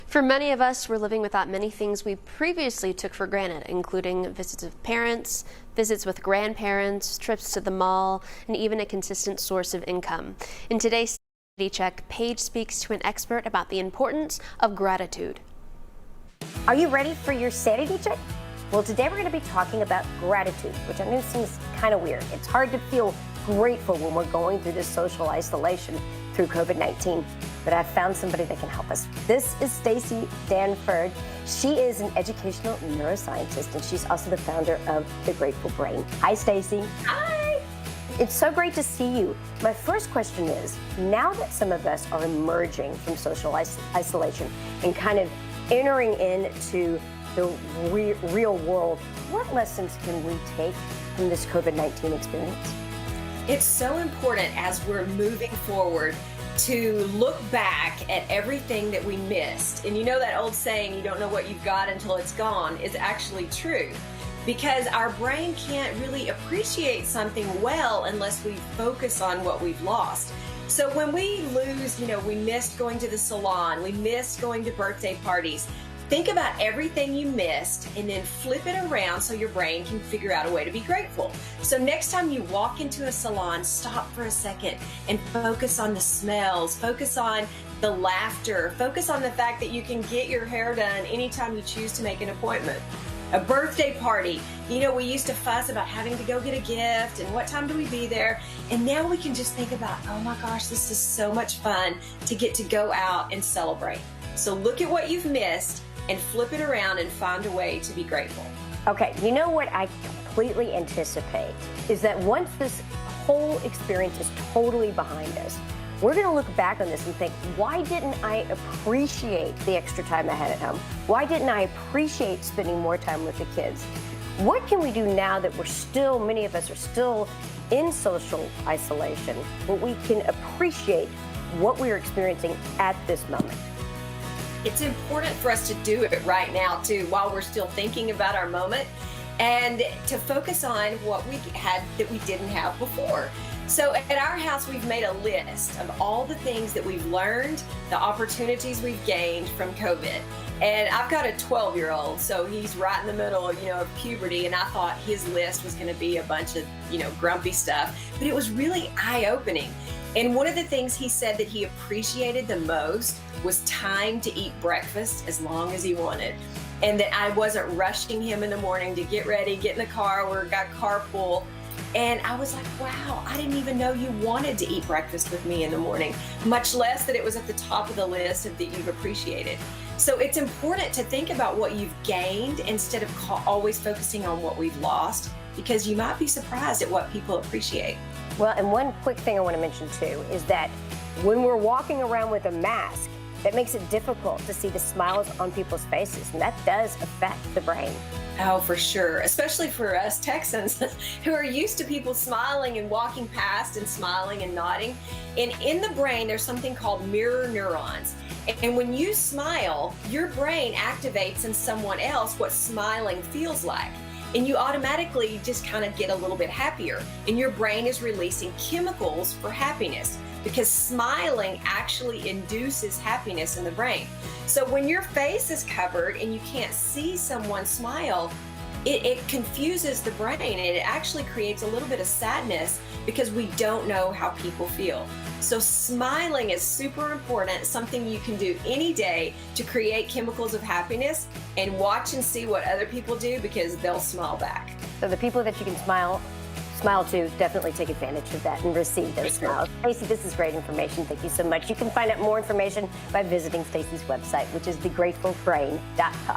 For many of us, we're living without many things we previously took for granted, including visits with parents, visits with grandparents, trips to the mall, and even a consistent source of income. In today's Sanity Check, Paige speaks to an expert about the importance of gratitude. Are you ready for your sanity check? Well, today we're going to be talking about gratitude, which I know seems kind of weird. It's hard to feel grateful when we're going through this social isolation through COVID-19, but I've found somebody that can help us. This is Stacey Danford. She is an educational neuroscientist, and she's also the founder of The Grateful Brain. Hi, Stacey. Hi. It's so great to see you. My first question is, now that some of us are emerging from social isolation and kind of entering into the real world, what lessons can we take from this COVID-19 experience? It's so important as we're moving forward to look back at everything that we missed. And you know that old saying, you don't know what you've got until it's gone, is actually true. Because our brain can't really appreciate something well unless we focus on what we've lost. So when we lose, we missed going to the salon, we missed going to birthday parties. Think about everything you missed and then flip it around so your brain can figure out a way to be grateful. So next time you walk into a salon, stop for a second and focus on the smells, focus on the laughter, focus on the fact that you can get your hair done anytime you choose to make an appointment. A birthday party, we used to fuss about having to go get a gift and what time do we be there, and now we can just think about, oh my gosh, this is so much fun to get to go out and celebrate. So look at what you've missed and flip it around and find a way to be grateful. Okay, you know what I completely anticipate is that once this whole experience is totally behind us, we're going to look back on this and think, why didn't I appreciate the extra time I had at home? Why didn't I appreciate spending more time with the kids? What can we do now that many of us are still in social isolation, but we can appreciate what we're experiencing at this moment? It's important for us to do it right now too, while we're still thinking about our moment, and to focus on what we had that we didn't have before. So at our house, we've made a list of all the things that we've learned, the opportunities we've gained from COVID. And I've got a 12-year-old, so he's right in the middle, of puberty, and I thought his list was going to be a bunch of, grumpy stuff, but it was really eye-opening. And one of the things he said that he appreciated the most was time to eat breakfast as long as he wanted. And that I wasn't rushing him in the morning to get ready, get in the car, we got carpool. And I was like, wow, I didn't even know you wanted to eat breakfast with me in the morning, much less that it was at the top of the list of that you've appreciated. So it's important to think about what you've gained instead of always focusing on what we've lost, because you might be surprised at what people appreciate. Well, and one quick thing I want to mention too is that when we're walking around with a mask, that makes it difficult to see the smiles on people's faces, and that does affect the brain. Oh, for sure, especially for us Texans who are used to people smiling and walking past and smiling and nodding. And in the brain, there's something called mirror neurons. And when you smile, your brain activates in someone else what smiling feels like. And you automatically just kind of get a little bit happier. And your brain is releasing chemicals for happiness, because smiling actually induces happiness in the brain. So when your face is covered and you can't see someone smile, it confuses the brain, and it actually creates a little bit of sadness because we don't know how people feel. So smiling is super important, something you can do any day to create chemicals of happiness, and watch and see what other people do, because they'll smile back. So the people that you can smile to, definitely take advantage of that and receive those smiles. Stacey, this is great information. Thank you so much. You can find out more information by visiting Stacey's website, which is thegratefulbrain.com.